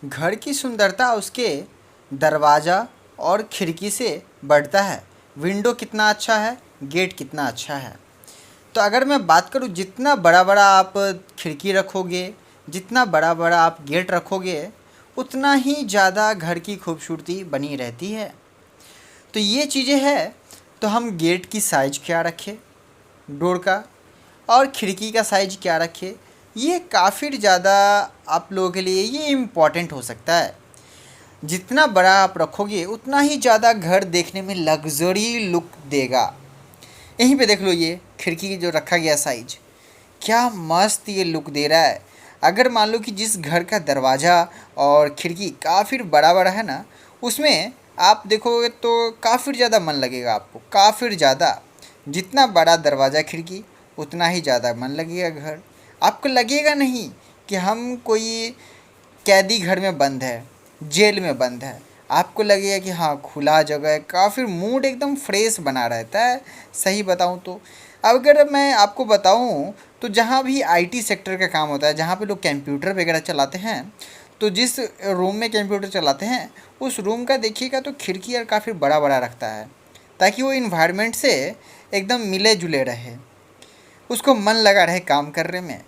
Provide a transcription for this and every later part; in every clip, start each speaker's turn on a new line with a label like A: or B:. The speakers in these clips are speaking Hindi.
A: घर की सुंदरता उसके दरवाज़ा और खिड़की से बढ़ता है। विंडो कितना अच्छा है, गेट कितना अच्छा है। तो अगर मैं बात करूँ, जितना बड़ा बड़ा आप खिड़की रखोगे, जितना बड़ा बड़ा आप गेट रखोगे, उतना ही ज़्यादा घर की खूबसूरती बनी रहती है। तो ये चीज़ें हैं। तो हम गेट की साइज़ क्या रखें, डोर का, और खिड़की का साइज़ क्या रखें, ये काफ़ी ज़्यादा आप लोगों के लिए ये इम्पॉर्टेंट हो सकता है। जितना बड़ा आप रखोगे उतना ही ज़्यादा घर देखने में लग्जरी लुक देगा। यहीं पे देख लो, ये खिड़की की जो रखा गया साइज, क्या मस्त ये लुक दे रहा है। अगर मान लो कि जिस घर का दरवाज़ा और खिड़की काफ़ी बड़ा बड़ा है ना, उसमें आप देखोगे तो काफ़ी ज़्यादा मन लगेगा आपको, काफ़ी ज़्यादा। जितना बड़ा दरवाज़ा खिड़की उतना ही ज़्यादा मन लगेगा घर। आपको लगेगा नहीं कि हम कोई कैदी घर में बंद है, जेल में बंद है। आपको लगेगा कि हाँ, खुला जगह है, काफ़ी मूड एकदम फ्रेश बना रहता है। सही बताऊँ तो अब अगर मैं आपको बताऊँ, तो जहाँ भी आईटी सेक्टर का काम होता है, जहाँ पे लोग कंप्यूटर वगैरह चलाते हैं, तो जिस रूम में कंप्यूटर चलाते हैं उस रूम का देखिएगा तो खिड़की यार काफ़ी बड़ा बड़ा रखता है, ताकि वो इन्वायरमेंट से एकदम मिले जुले रहे, उसको मन लगा रहे काम करने में।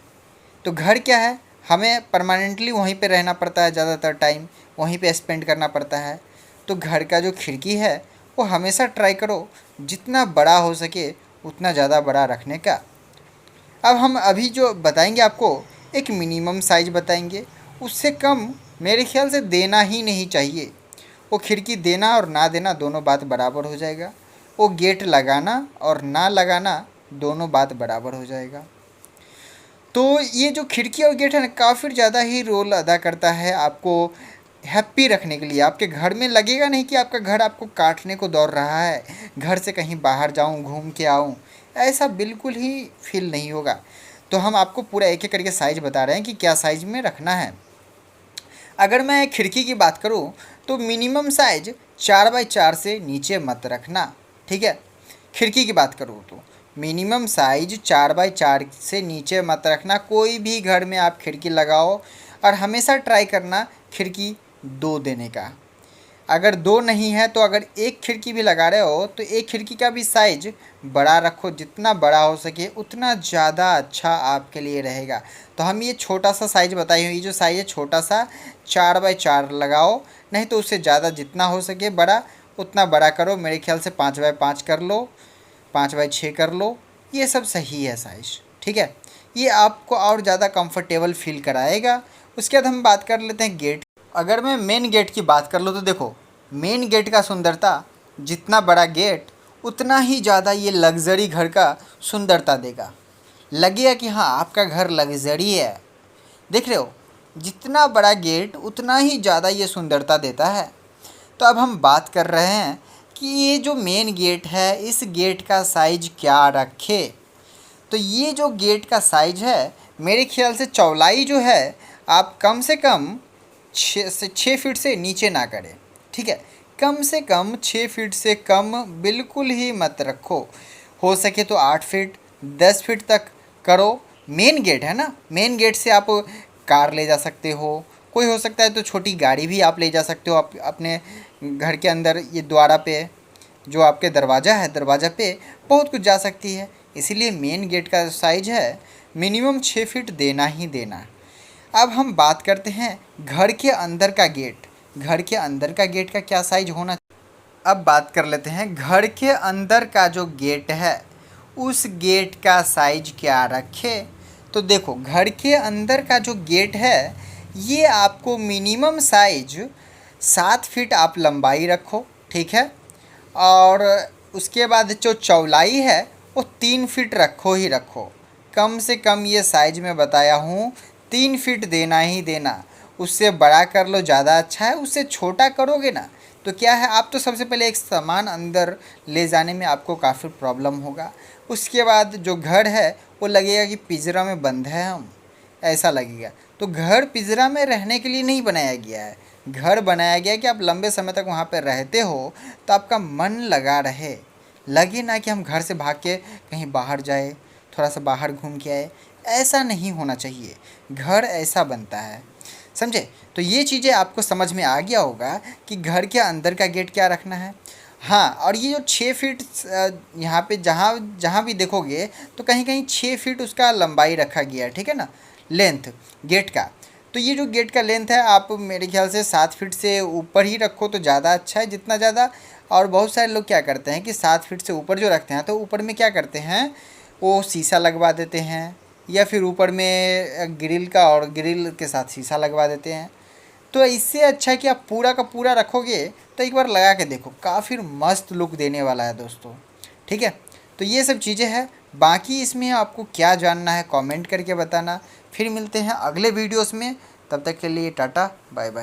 A: तो घर क्या है, हमें परमानेंटली वहीं पे रहना पड़ता है, ज़्यादातर टाइम वहीं पे स्पेंड करना पड़ता है। तो घर का जो खिड़की है वो हमेशा ट्राई करो जितना बड़ा हो सके उतना ज़्यादा बड़ा रखने का। अब हम अभी जो बताएंगे आपको, एक मिनिमम साइज़ बताएंगे, उससे कम मेरे ख्याल से देना ही नहीं चाहिए। वो खिड़की देना और ना देना दोनों बात बराबर हो जाएगा। वो गेट लगाना और ना लगाना दोनों बात बराबर हो जाएगा। तो ये जो खिड़की और गेट है ना, काफ़ी ज़्यादा ही रोल अदा करता है आपको हैप्पी रखने के लिए। आपके घर में लगेगा नहीं कि आपका घर आपको काटने को दौड़ रहा है, घर से कहीं बाहर जाऊं, घूम के आऊं, ऐसा बिल्कुल ही फील नहीं होगा। तो हम आपको पूरा एक एक करके साइज़ बता रहे हैं कि क्या साइज़ में रखना है। अगर मैं खिड़की की बात करूं, तो मिनिमम साइज़ 4x4 से नीचे मत रखना, ठीक है। खिड़की की बात करूँ तो मिनिमम साइज 4x4 से नीचे मत रखना। कोई भी घर में आप खिड़की लगाओ, और हमेशा ट्राई करना खिड़की 2 देने का। अगर 2 नहीं है तो अगर एक खिड़की भी लगा रहे हो तो एक खिड़की का भी साइज बड़ा रखो, जितना बड़ा हो सके उतना ज़्यादा अच्छा आपके लिए रहेगा। तो हम ये छोटा सा साइज बताए हुए, ये जो साइज़ है छोटा सा 4x4 लगाओ, नहीं तो उससे ज़्यादा जितना हो सके बड़ा उतना बड़ा करो। मेरे ख्याल से 5x5 कर लो, 5x6 कर लो, ये सब सही है साइज़, ठीक है। ये आपको और ज़्यादा कंफर्टेबल फील कराएगा। उसके बाद हम बात कर लेते हैं गेट। अगर मैं मेन गेट की बात कर लूँ तो देखो, मेन गेट का सुंदरता, जितना बड़ा गेट उतना ही ज़्यादा ये लग्ज़री घर का सुंदरता देगा। लगेगा कि हाँ, आपका घर लग्ज़री है। देख रहे हो, जितना बड़ा गेट उतना ही ज़्यादा ये सुंदरता देता है। तो अब हम बात कर रहे हैं कि ये जो मेन गेट है, इस गेट का साइज क्या रखे। तो ये जो गेट का साइज है, मेरे ख्याल से चौड़ाई जो है आप कम से कम 6 फीट से नीचे ना करें, ठीक है। कम से कम 6 फीट से कम बिल्कुल ही मत रखो। हो सके तो 8 फीट 10 फीट तक करो। मेन गेट है ना, मेन गेट से आप कार ले जा सकते हो, कोई हो सकता है तो छोटी गाड़ी भी आप ले जा सकते हो अपने घर के अंदर। ये द्वारा पे जो आपके दरवाज़ा है, दरवाज़ा पे बहुत कुछ जा सकती है। इसीलिए मेन गेट का साइज है मिनिमम 6 फीट देना ही देना। अब हम बात करते हैं घर के अंदर का गेट। घर के अंदर का गेट का क्या साइज होना। अब बात कर लेते हैं घर के अंदर का जो गेट है उस गेट का साइज क्या रखे। तो देखो, घर के अंदर का जो गेट है ये आपको मिनिमम साइज 7 फीट आप लंबाई रखो, ठीक है। और उसके बाद जो चौड़ाई है वो 3 फीट रखो ही रखो। कम से कम ये साइज में बताया हूँ 3 फीट देना ही देना। उससे बड़ा कर लो ज़्यादा अच्छा है, उससे छोटा करोगे ना तो क्या है, आप तो सबसे पहले एक सामान अंदर ले जाने में आपको काफ़ी प्रॉब्लम होगा। उसके बाद जो घर है वो लगेगा कि पिंजरा में बंद है हम, ऐसा लगेगा। तो घर पिंजरा में रहने के लिए नहीं बनाया गया है। घर बनाया गया है कि आप लंबे समय तक वहाँ पर रहते हो तो आपका मन लगा रहे, लगे ना कि हम घर से भाग के कहीं बाहर जाए, थोड़ा सा बाहर घूम के आए। ऐसा नहीं होना चाहिए। घर ऐसा बनता है समझे? तो ये चीज़ें आपको समझ में आ गया होगा कि घर के अंदर का गेट क्या रखना है। हाँ, और ये जो 6 फीट यहाँ पे जहाँ जहाँ भी देखोगे तो कहीं कहीं 6 फीट उसका लंबाई रखा गया है, ठीक है ना, लेंथ गेट का। तो ये जो गेट का लेंथ है आप मेरे ख्याल से 7 फीट से ऊपर ही रखो तो ज़्यादा अच्छा है, जितना ज़्यादा। और बहुत सारे लोग क्या करते हैं कि 7 फीट से ऊपर जो रखते हैं तो ऊपर में क्या करते हैं, वो शीशा लगवा देते हैं, या फिर ऊपर में ग्रिल का और ग्रिल के साथ शीशा लगवा देते हैं। तो इससे अच्छा है कि आप पूरा का पूरा रखोगे तो एक बार लगा के देखो, काफ़ी मस्त लुक देने वाला है दोस्तों, ठीक है। तो ये सब चीज़ें हैं, बाकी इसमें आपको क्या जानना है कमेंट करके बताना। फिर मिलते हैं अगले वीडियोस में, तब तक के लिए टाटा बाय बाय।